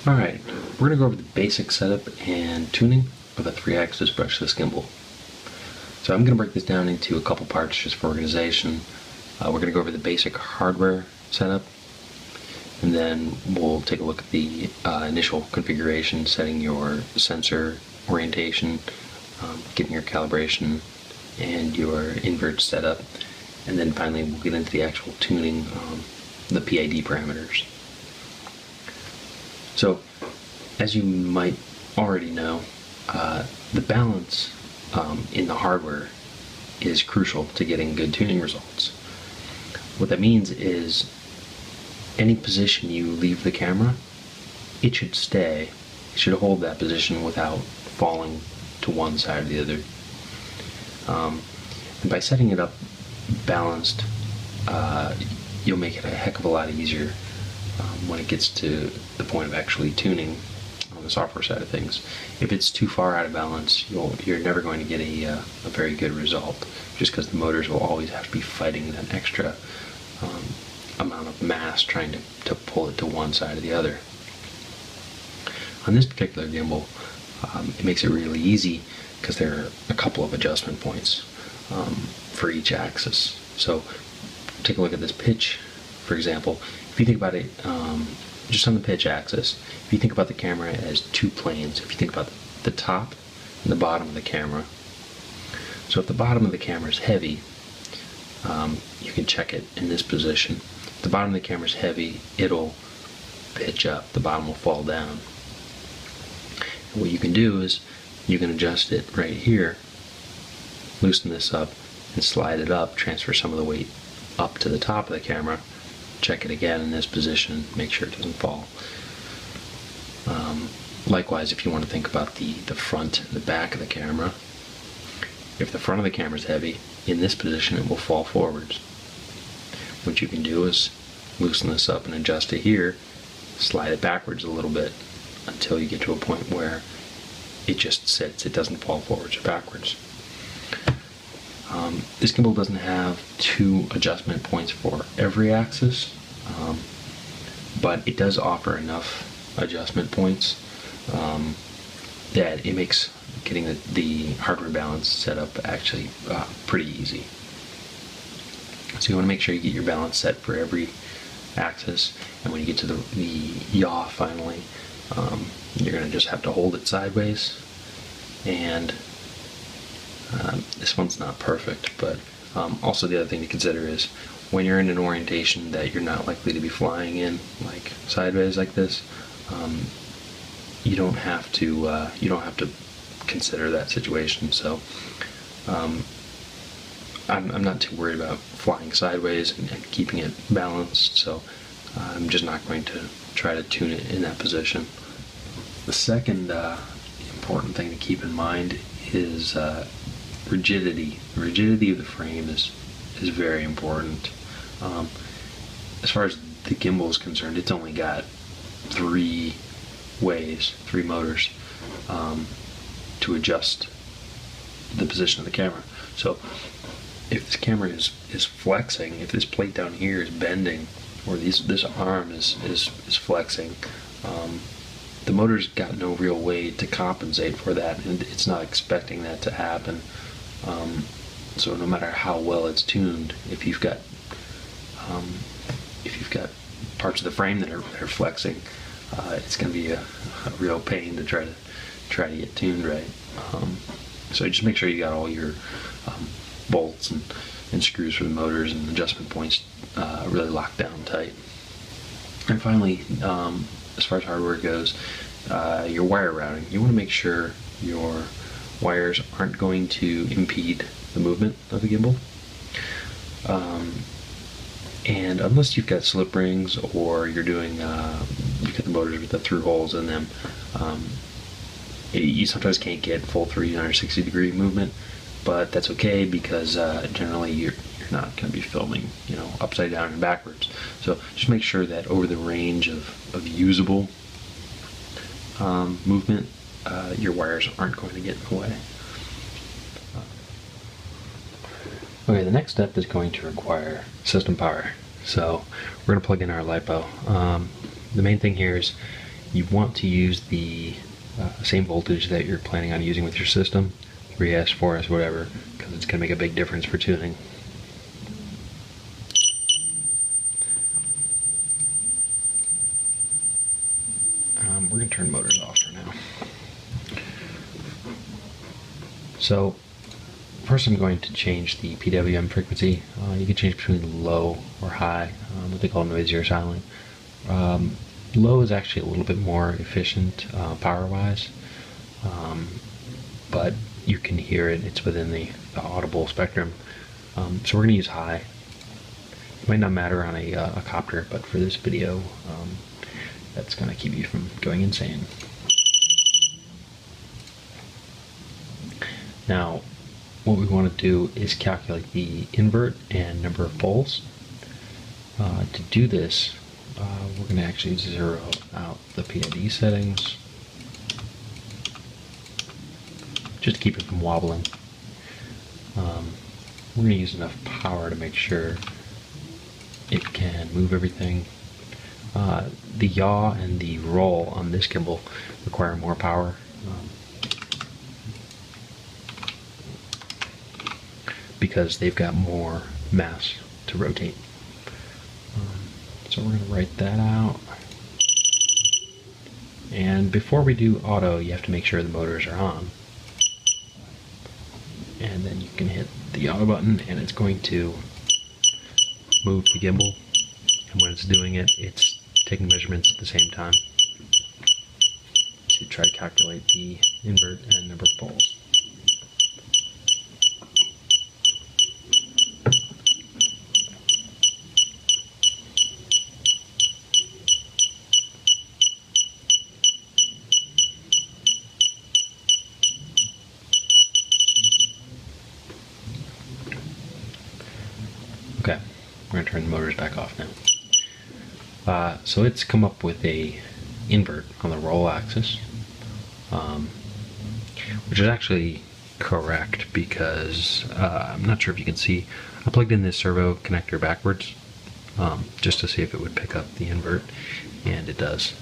Alright, we're going to go over the basic setup and tuning of a 3-axis brushless gimbal. So I'm going to break this down into a couple parts just for organization. We're going to go over the basic hardware setup, and then we'll take a look at the initial configuration, setting your sensor orientation, getting your calibration, and your invert setup. And then finally we'll get into the actual tuning, the PID parameters. So, as you might already know, the balance in the hardware is crucial to getting good tuning results. What that means is any position you leave the camera, it should stay. It should hold that position without falling to one side or the other. And by setting it up balanced, you'll make it a heck of a lot easier when it gets to the point of actually tuning on the software side of things. If it's too far out of balance, you're never going to get a very good result, just because the motors will always have to be fighting that extra amount of mass trying to pull it to one side or the other. On this particular gimbal, it makes it really easy because there are a couple of adjustment points for each axis. So take a look at this pitch, for example. If you think about it, just on the pitch axis, if you think about the camera as two planes, if you think about the top and the bottom of the camera. So if the bottom of the camera is heavy, you can check it in this position. If the bottom of the camera is heavy, it'll pitch up, the bottom will fall down. And what you can do is you can adjust it right here, loosen this up, and slide it up, transfer some of the weight up to the top of the camera. Check it again in this position, make sure it doesn't fall. Likewise, if you want to think about the front and the back of the camera, if the front of the camera is heavy, in this position it will fall forwards. What you can do is loosen this up and adjust it here, slide it backwards a little bit until you get to a point where it just sits, it doesn't fall forwards or backwards. This gimbal doesn't have two adjustment points for every axis, but it does offer enough adjustment points that it makes getting the hardware balance set up actually pretty easy. So you want to make sure you get your balance set for every axis, and when you get to the yaw finally, you're going to just have to hold it sideways. And this one's not perfect, but also the other thing to consider is when you're in an orientation that you're not likely to be flying in, like sideways like this, you don't have to consider that situation. So I'm not too worried about flying sideways and keeping it balanced, so I'm just not going to try to tune it in that position. The second important thing to keep in mind is rigidity. The rigidity of the frame is very important. As far as the gimbal is concerned, it's only got three motors to adjust the position of the camera. So if this camera is flexing, if this plate down here is bending, or this arm is flexing, the motor's got no real way to compensate for that, and it's not expecting that to happen. So no matter how well it's tuned, if you've got parts of the frame that are flexing, it's going to be a real pain to try to get tuned right. So just make sure you got all your bolts and screws for the motors and adjustment points really locked down tight. And finally, as far as hardware goes, your wire routing. You want to make sure your wires aren't going to impede the movement of the gimbal. And unless you've got slip rings, or you're doing, you've got the motors with the through holes in them, you sometimes can't get full 360-degree movement, but that's okay, because generally you're not going to be filming, upside down and backwards. So just make sure that over the range of usable movement, your wires aren't going to get in the way. Okay, the next step is going to require system power. So we're going to plug in our LiPo. The main thing here is you want to use the same voltage that you're planning on using with your system, 3S, 4S, whatever, because it's going to make a big difference for tuning. We're going to turn motors off for now. So first I'm going to change the PWM frequency. You can change between low or high, what they call noisy or silent. Low is actually a little bit more efficient power-wise, but you can hear it. It's within the audible spectrum. So we're going to use high. It might not matter on a copter, but for this video, that's going to keep you from going insane. Now, what we want to do is calculate the invert and number of poles. To do this, we're going to actually zero out the PID settings, just to keep it from wobbling. We're going to use enough power to make sure it can move everything. The yaw and the roll on this gimbal require more power. Because they've got more mass to rotate. So we're going to write that out. And before we do auto, you have to make sure the motors are on. And then you can hit the auto button and it's going to move the gimbal. And when it's doing it, it's taking measurements at the same time to try to calculate the invert and number of poles. Okay, we're going to turn the motors back off now. So it's come up with a invert on the roll axis, which is actually correct because I'm not sure if you can see, I plugged in this servo connector backwards just to see if it would pick up the invert, and it does.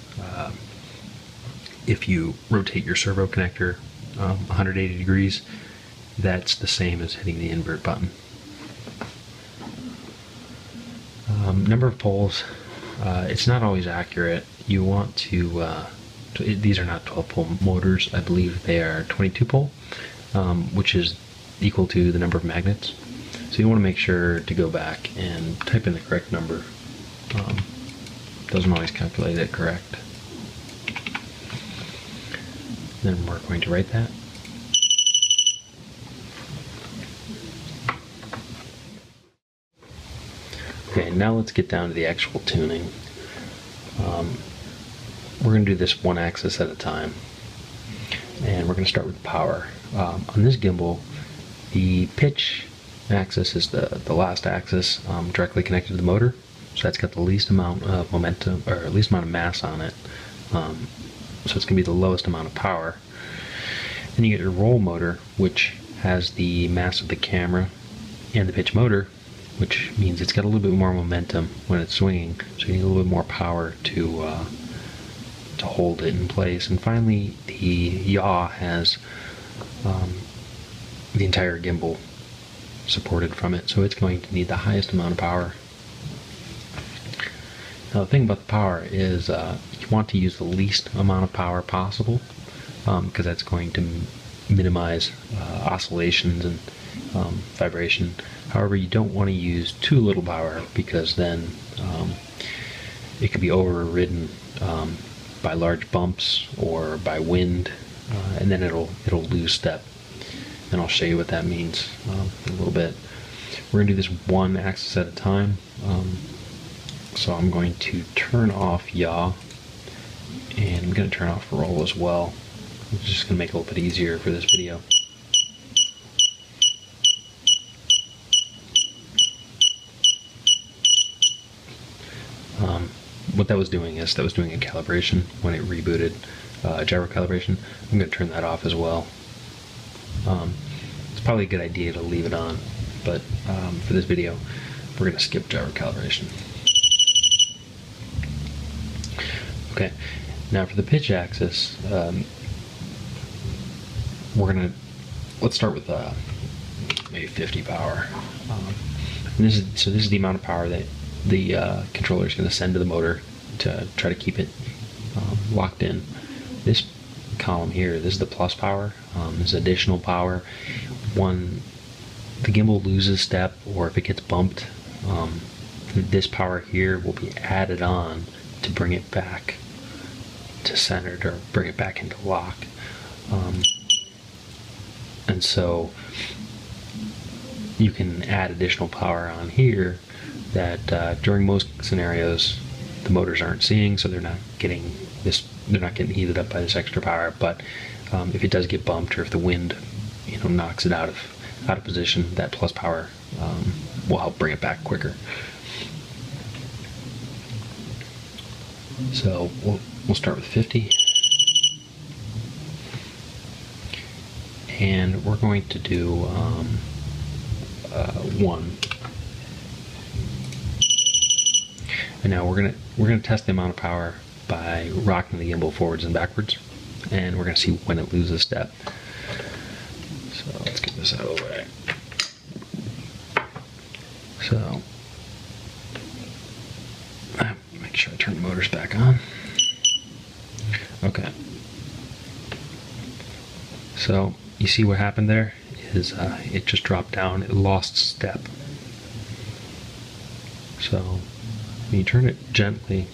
If you rotate your servo connector 180 degrees, that's the same as hitting the invert button. Number of poles, it's not always accurate. You want to, these are not 12 pole motors, I believe they are 22 pole, which is equal to the number of magnets. So you want to make sure to go back and type in the correct number. Doesn't always calculate it correct. Then we're going to write that. Okay, now let's get down to the actual tuning. We're going to do this one axis at a time, and we're going to start with power. On this gimbal, the pitch axis is the last axis directly connected to the motor, so that's got the least amount of momentum, or least amount of mass on it, so it's going to be the lowest amount of power. Then you get your roll motor, which has the mass of the camera and the pitch motor, which means it's got a little bit more momentum when it's swinging, so you need a little bit more power to hold it in place. And finally, the yaw has the entire gimbal supported from it, so it's going to need the highest amount of power. Now the thing about the power is you want to use the least amount of power possible, because that's going to minimize oscillations and vibration. However, you don't want to use too little power, because then it could be overridden by large bumps or by wind, and then it'll lose step. And I'll show you what that means in a little bit. We're going to do this one axis at a time. So I'm going to turn off yaw, and I'm going to turn off roll as well. It's just going to make it a little bit easier for this video. What that was doing is that was doing a calibration when it rebooted, gyro calibration. I'm going to turn that off as well. It's probably a good idea to leave it on, but for this video, we're going to skip gyro calibration. Okay, Now for the pitch axis, let's start with maybe 50 power. This is the amount of power that the controller is going to send to the motor to try to keep it locked in. This column here, this is the plus power. This is additional power. When the gimbal loses step, or if it gets bumped, this power here will be added on to bring it back to centered, or bring it back into lock. And so you can add additional power on here that during most scenarios the motors aren't seeing, so they're not getting heated up by this extra power. But if it does get bumped, or if the wind knocks it out of position, that plus power will help bring it back quicker. So we'll start with 50, and we're going to do 1. And now we're gonna test the amount of power by rocking the gimbal forwards and backwards, and we're gonna see when it loses step. So let's get this out of the way. So make sure I turn the motors back on. Okay. So you see what happened there is it just dropped down. It lost step. So when you turn it gently,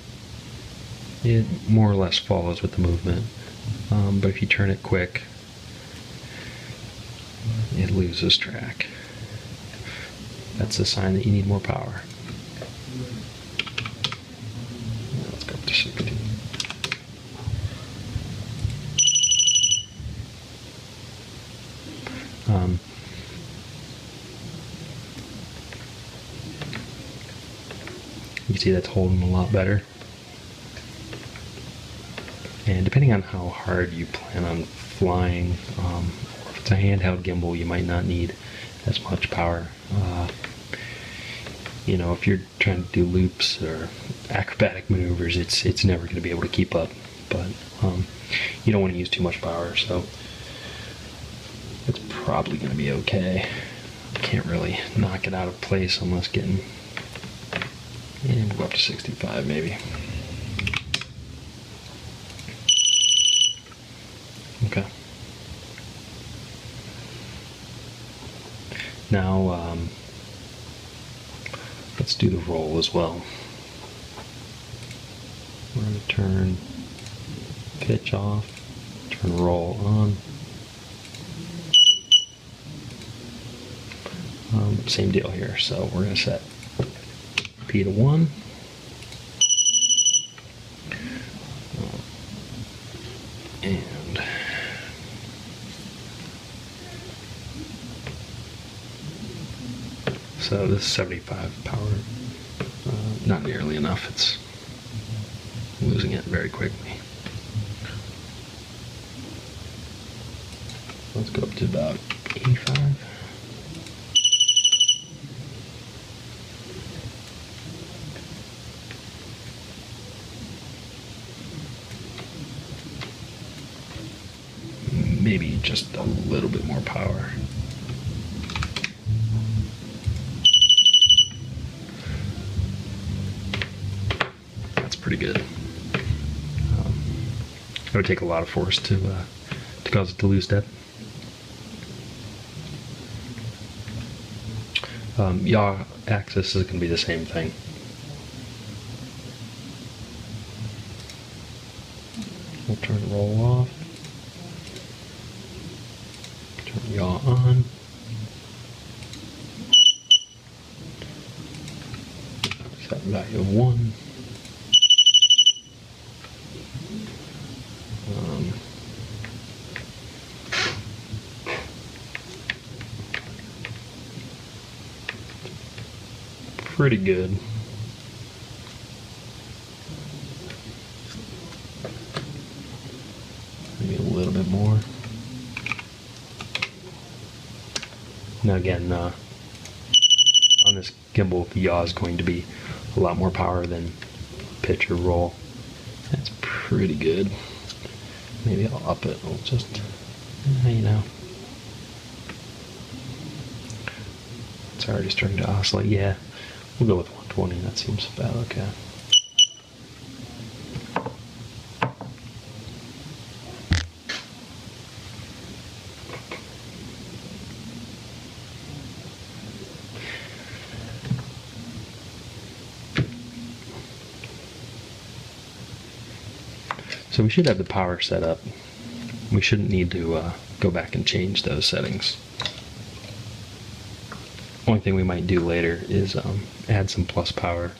it more or less follows with the movement. But if you turn it quick, it loses track. That's a sign that you need more power. Let's go up to 60. You can see that's holding a lot better. And depending on how hard you plan on flying, or if it's a handheld gimbal, you might not need as much power. If you're trying to do loops or acrobatic maneuvers, it's never going to be able to keep up. But you don't want to use too much power, so it's probably going to be okay. Can't really knock it out of place unless getting. And we'll go up to 65 maybe. Okay. Now let's do the roll as well. We're going to turn pitch off, turn roll on. Same deal here. So we're going to set P to 1. And so this is 75 power. Not nearly enough. It's losing it very quickly. Let's go up to about 85. Maybe just a little bit more power. That's pretty good. It would take a lot of force to cause it to lose step. Yaw axis is going to be the same thing. We'll turn roll off. Turn yaw on. Set value of 1. Pretty good. Maybe a little bit more. Now again, on this gimbal, the yaw is going to be a lot more power than pitch or roll. That's pretty good. Maybe I'll up it. I'll just, you know. It's already starting to oscillate. Yeah, we'll go with 120. That seems about okay. So we should have the power set up. We shouldn't need to go back and change those settings. Only thing we might do later is add some plus power,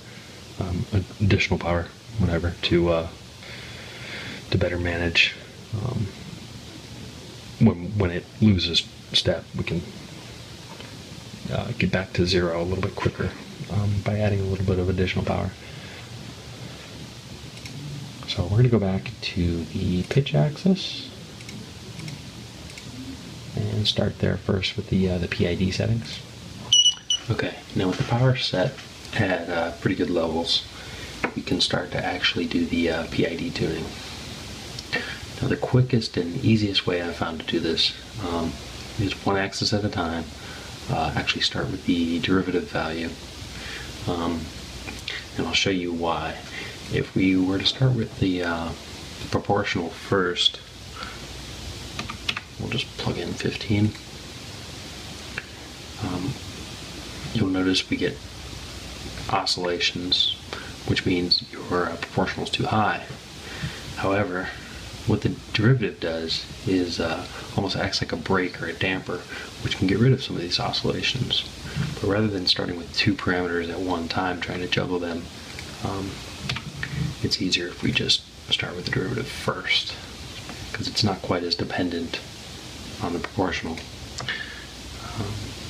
additional power, whatever, to better manage when it loses step. We can get back to 0 a little bit quicker by adding a little bit of additional power. So we're going to go back to the pitch axis and start there first with the PID settings. Okay, now with the power set at pretty good levels, we can start to actually do the PID tuning. Now the quickest and easiest way I've found to do this is one axis at a time. Actually start with the derivative value, and I'll show you why. If we were to start with the proportional first, we'll just plug in 15. You'll notice we get oscillations, which means your proportional is too high. However, what the derivative does is almost acts like a brake or a damper, which can get rid of some of these oscillations. But rather than starting with 2 parameters at one time, trying to juggle them, it's easier if we just start with the derivative first, because it's not quite as dependent on the proportional.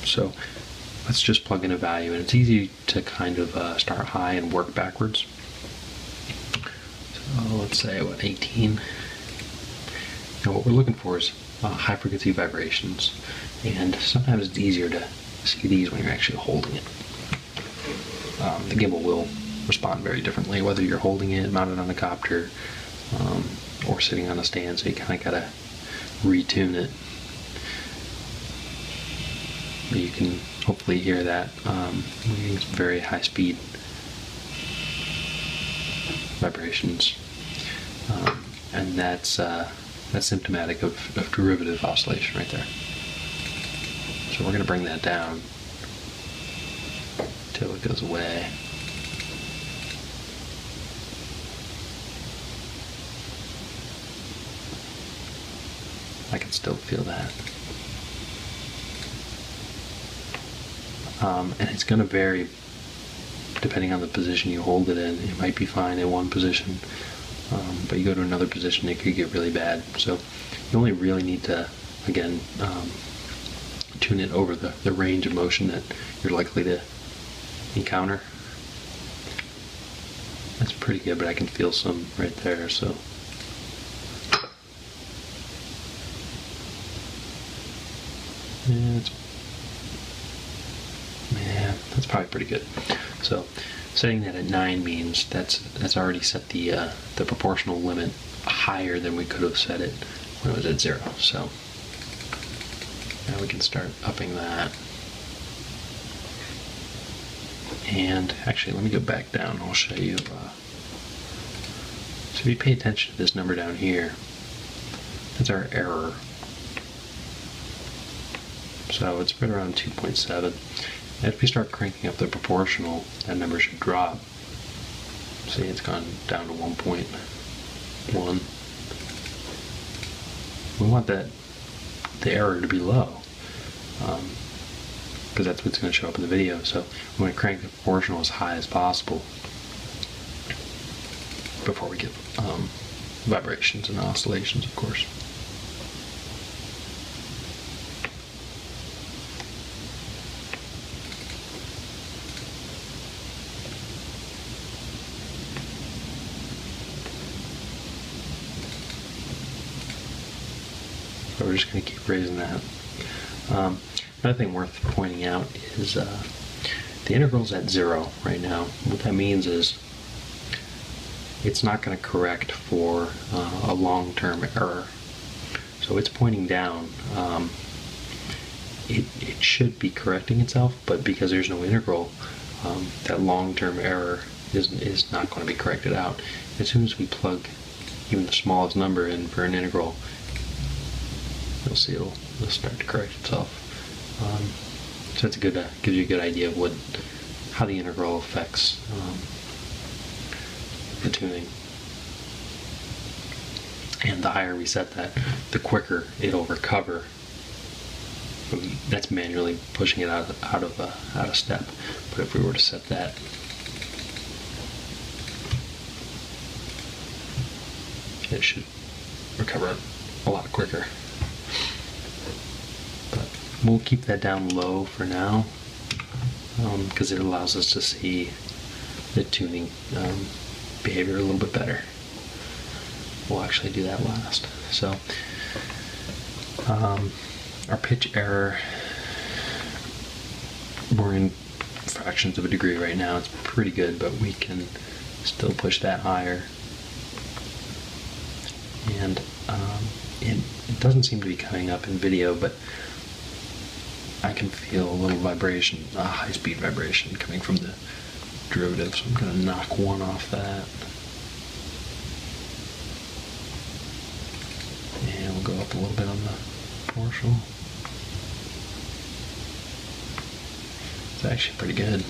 So let's just plug in a value, and it's easy to kind of start high and work backwards. So let's say, 18. Now what we're looking for is high frequency vibrations, and sometimes it's easier to see these when you're actually holding it. The gimbal will respond very differently, whether you're holding it mounted on a copter or sitting on a stand, so you kind of gotta retune it. You can hopefully hear that. We're getting some very high speed vibrations, and that's symptomatic of derivative oscillation right there. So we're going to bring that down till it goes away. I can still feel that. And it's going to vary depending on the position you hold it in. It might be fine in one position, but you go to another position, it could get really bad. So you only really need to, again, tune it over the range of motion that you're likely to encounter. That's pretty good, but I can feel some right there, so. That's probably pretty good. So setting that at 9 means that's already set the proportional limit higher than we could have set it when it was at 0. So now we can start upping that. And actually, let me go back down. I'll show you. So if you pay attention to this number down here, that's our error. So it's right around 2.7. As we start cranking up the proportional, that number should drop. See, it's gone down to 1.1. We want the error to be low, because that's what's going to show up in the video. So we want to crank the proportional as high as possible before we get vibrations and oscillations, of course. So we're just going to keep raising that. Another thing worth pointing out is the integral's at 0 right now. What that means is it's not going to correct for a long-term error. So it's pointing down. It should be correcting itself, but because there's no integral, that long-term error is not going to be corrected out. As soon as we plug even the smallest number in for an integral, you'll see it'll start to correct itself. So that's a good, gives you a good idea of how the integral affects the tuning. And the higher we set that, the quicker it'll recover. That's manually pushing it out of step. But if we were to set that, it should recover a lot quicker. But we'll keep that down low for now, because it allows us to see the tuning behavior a little bit better. We'll actually do that last. So our pitch error, we're in fractions of a degree right now. It's pretty good, but we can still push that higher. And it doesn't seem to be coming up in video, but I can feel a little vibration, a high-speed vibration coming from the derivative, so I'm going to knock one off that. And we'll go up a little bit on the proportional. It's actually pretty good.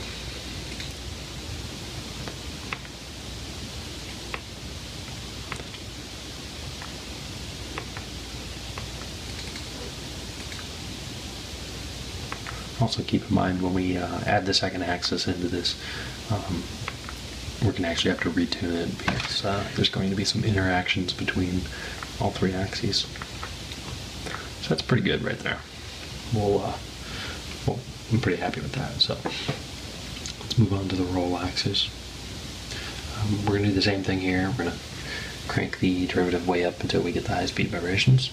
Also keep in mind when we add the second axis into this, we're going to actually have to retune it because there's going to be some interactions between all three axes. So that's pretty good right there. Well, I'm pretty happy with that. So let's move on to the roll axis. We're going to do the same thing here. We're going to crank the derivative way up until we get the high-speed vibrations.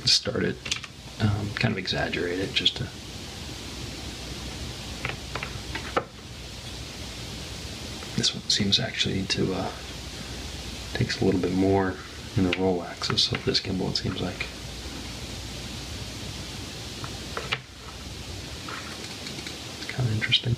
Start it, kind of exaggerate it just to this one seems actually to takes a little bit more in the roll axis of this gimbal, it seems like. It's kind of interesting.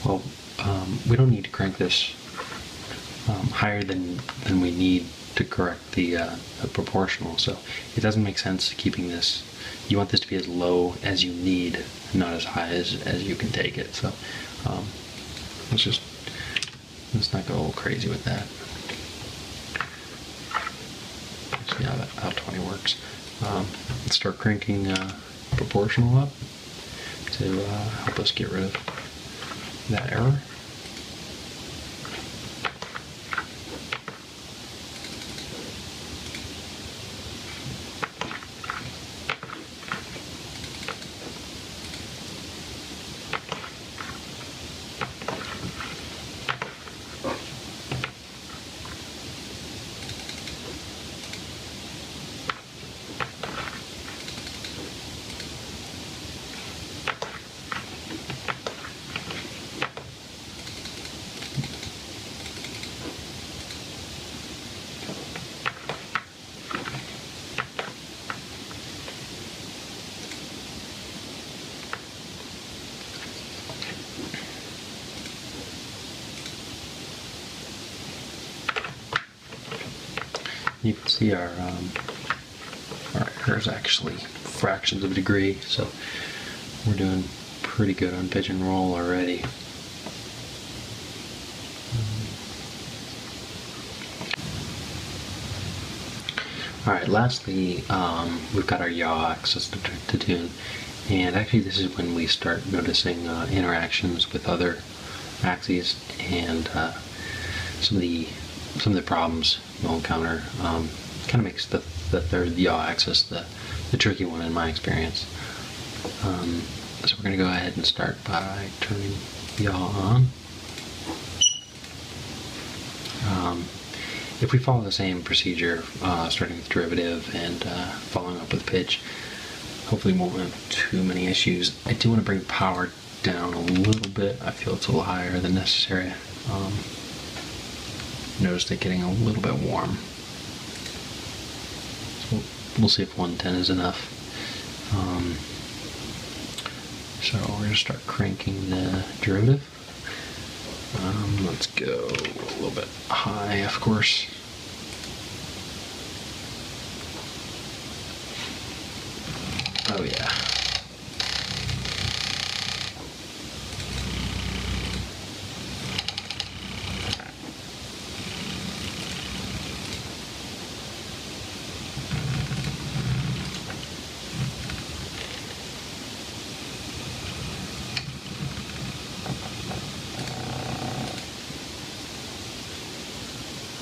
Well, we don't need to crank this higher than we need to correct the proportional, so it doesn't make sense keeping this. You want this to be as low as you need, not as high as you can take it. So let's not go crazy with that. See how 20 works. Let's start cranking proportional up to help us get rid of that error. You can see our error is actually fractions of a degree, so we're doing pretty good on pitch and roll already. Alright, lastly, we've got our yaw axis to tune, and actually this is when we start noticing interactions with other axes and some of the some of the problems you'll encounter. Kind of makes the third yaw axis the tricky one in my experience. So we're going to go ahead and start by turning yaw on. If we follow the same procedure, starting with derivative and following up with pitch, hopefully we won't have too many issues. I do want to bring power down a little bit. I feel it's a little higher than necessary. Noticed it getting a little bit warm. So we'll see if 110 is enough. So we're going to start cranking the derivative. Let's go a little bit high, of course. Oh yeah.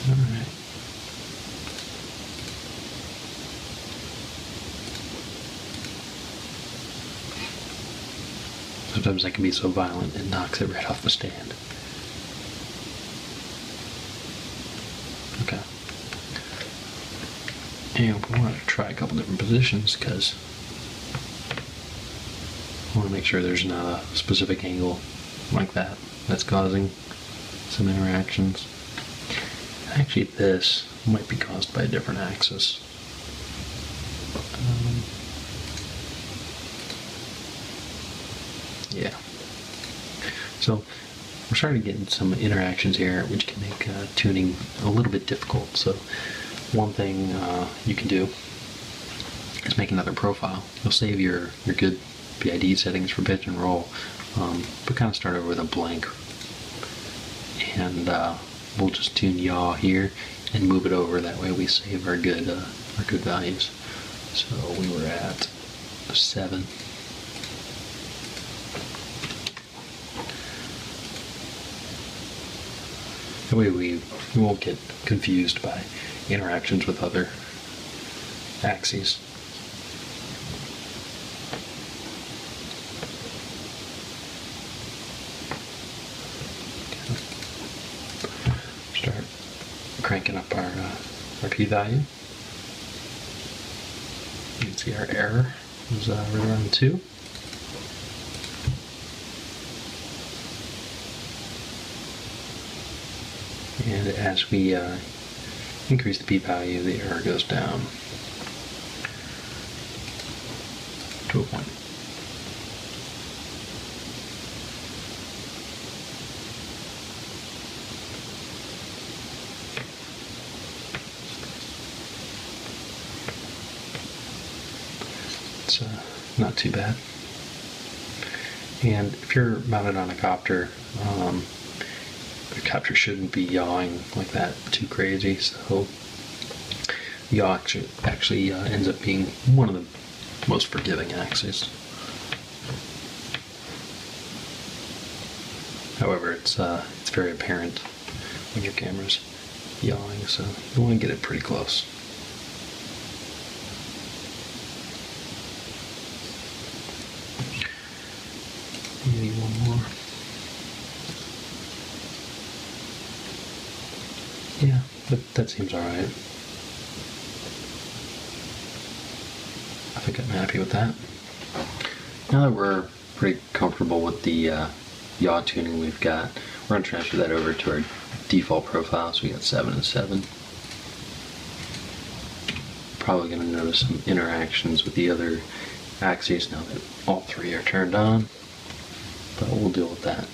Alright. Sometimes I can be so violent it knocks it right off the stand. Okay. And we want to try a couple different positions because I want to make sure there's not a specific angle like that that's causing some interactions. Actually, this might be caused by a different axis. Yeah. So we're starting to get some interactions here, which can make tuning a little bit difficult. So one thing you can do is make another profile. You'll save your good PID settings for pitch and roll, but kind of start over with a blank. And we'll just tune yaw here and move it over. That way we save our good values. So we were at 7. That way we won't get confused by interactions with other axes. Start cranking up our p-value. You can see our error is right around 2. And as we increase the p-value, the error goes down to a point. It's not too bad. And if you're mounted on a copter, the copter shouldn't be yawing like that too crazy, so yaw actually ends up being one of the most forgiving axes. However, it's very apparent when your camera's yawing, so you want to get it pretty close. Maybe one more. Yeah, that seems alright. I think I'm happy with that. Now that we're pretty comfortable with the yaw tuning we've got, we're going to transfer that over to our default profile. So we got 7 and 7. Probably going to notice some interactions with the other axes now that all 3 are turned on, but we'll deal with that.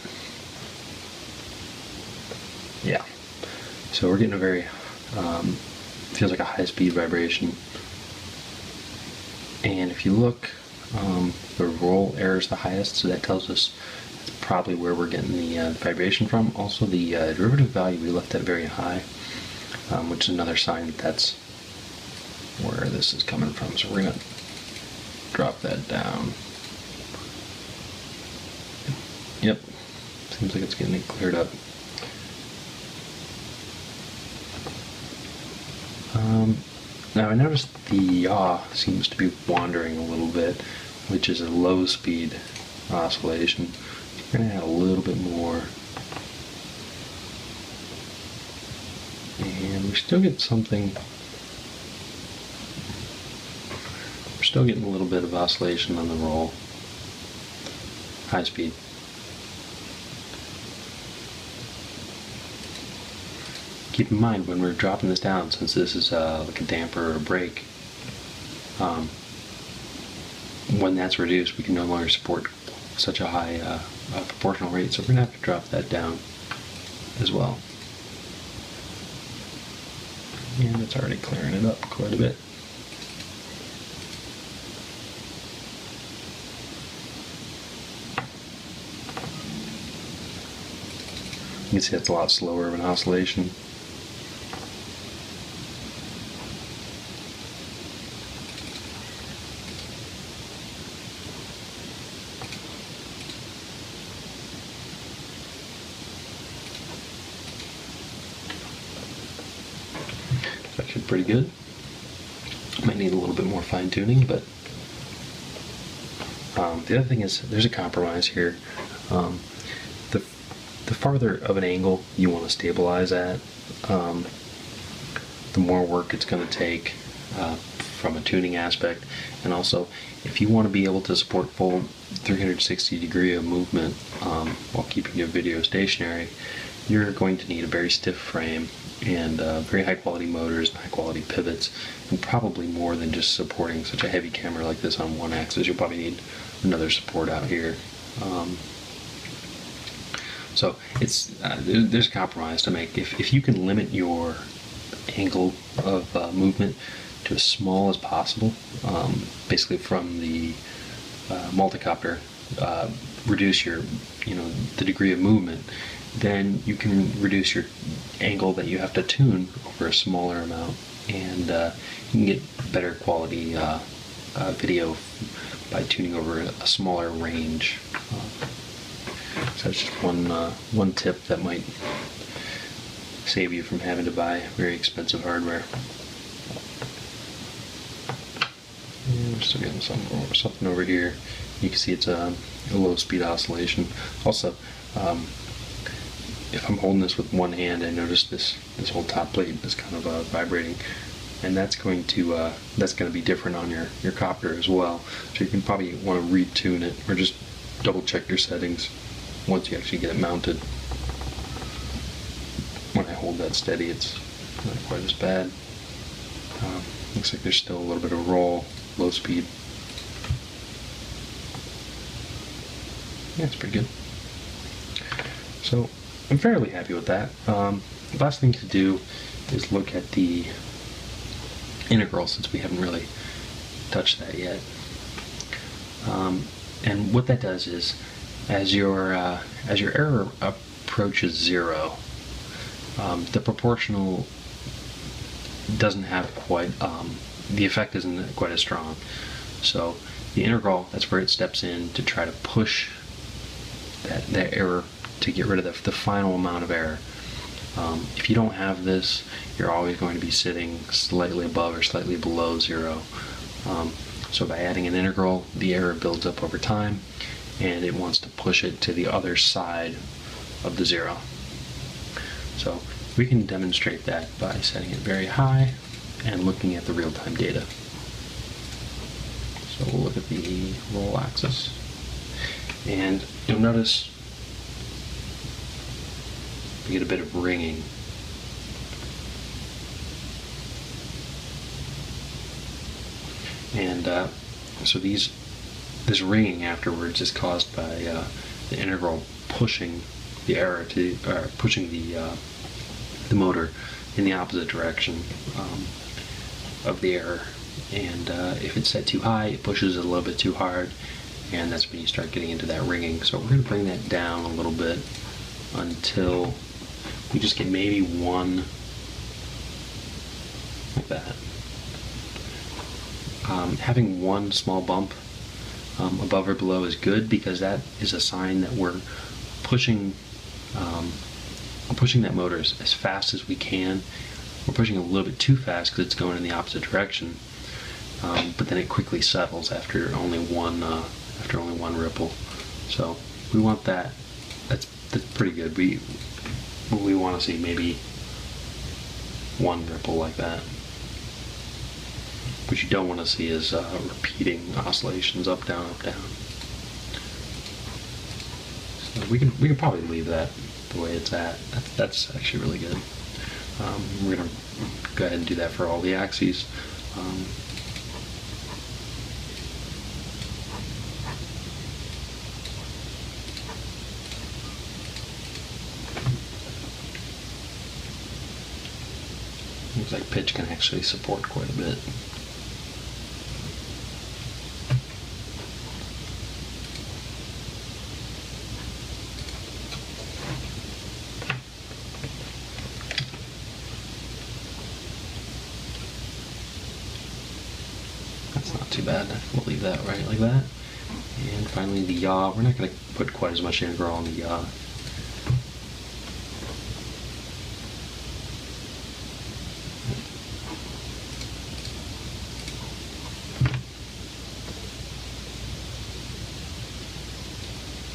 Yeah. So we're getting a very, feels like a high-speed vibration. And if you look, the roll error is the highest, so that tells us that's probably where we're getting the vibration from. Also, the derivative value we left at very high, which is another sign that that's where this is coming from. So we're going to drop that down. Yep, seems like it's getting it cleared up. Now I noticed the yaw seems to be wandering a little bit, which is a low speed oscillation. We're going to add a little bit more. And we still get something. We're still getting a little bit of oscillation on the roll. High speed. Keep in mind when we're dropping this down, since this is like a damper or a brake, when that's reduced, we can no longer support such a high proportional rate, so we're going to have to drop that down as well. And it's already clearing it up quite a bit. You can see that's a lot slower of an oscillation. Actually pretty good. Might need a little bit more fine tuning, but the other thing is there's a compromise here. The farther of an angle you want to stabilize at, the more work it's going to take from a tuning aspect, and also if you want to be able to support full 360 degree of movement while keeping your video stationary, you're going to need a very stiff frame and very high quality motors and high quality pivots, and probably more than just supporting such a heavy camera like this on one axis. You'll probably need another support out here. So it's there's a compromise to make. If you can limit your angle of movement to as small as possible, basically from the multicopter, reduce your the degree of movement, then you can reduce your angle that you have to tune over a smaller amount, and you can get better quality video by tuning over a smaller range. So that's just one tip that might save you from having to buy very expensive hardware. And we're still getting something over here. You can see it's a low speed oscillation. Also, if I'm holding this with one hand, I notice this whole top plate is kind of vibrating, and that's going to be different on your copter as well. So you can probably want to retune it, or just double check your settings once you actually get it mounted. When I hold that steady, it's not quite as bad. Looks like there's still a little bit of roll, low speed. Yeah, it's pretty good. So I'm fairly happy with that. The last thing to do is look at the integral, since we haven't really touched that yet. And what that does is, as your error approaches zero, the proportional doesn't have quite the effect isn't quite as strong. So the integral, that's where it steps in to try to push that error, to get rid of the final amount of error. If you don't have this, you're always going to be sitting slightly above or slightly below zero. So by adding an integral, the error builds up over time, and it wants to push it to the other side of the zero. So we can demonstrate that by setting it very high and looking at the real-time data. So we'll look at the roll axis, and you'll notice we get a bit of ringing. And so this ringing afterwards is caused by the integral pushing the error to, pushing the motor in the opposite direction of the error. And if it's set too high, it pushes it a little bit too hard, and that's when you start getting into that ringing. So we're going to bring that down a little bit until we just get maybe one like that. Having one small bump above or below is good, because that is a sign that we're pushing that motor as fast as we can we're pushing a little bit too fast because it's going in the opposite direction. But then it quickly settles after only one ripple. So we want that. That's pretty good. We want to see maybe one ripple like that. What you don't want to see is repeating oscillations, up, down, up, down. So we can probably leave that the way it's at. That's actually really good. We're gonna go ahead and do that for all the axes. Looks like pitch can actually support quite a bit. That's not too bad. We'll leave that right like that. And finally the yaw. We're not going to put quite as much integral on the yaw.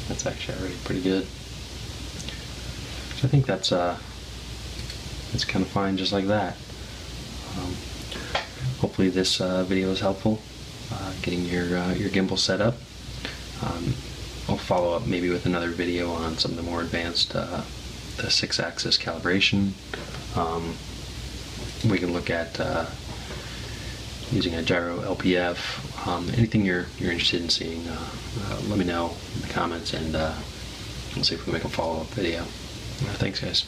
That's actually already pretty good. So I think that's kind of fine just like that. Hopefully this video is helpful getting your gimbal set up. I'll follow up maybe with another video on some of the more advanced the 6-axis calibration. We can look at using a gyro LPF. Anything you're interested in seeing, let me know in the comments, and we'll see if we can make a follow-up video. Thanks, guys.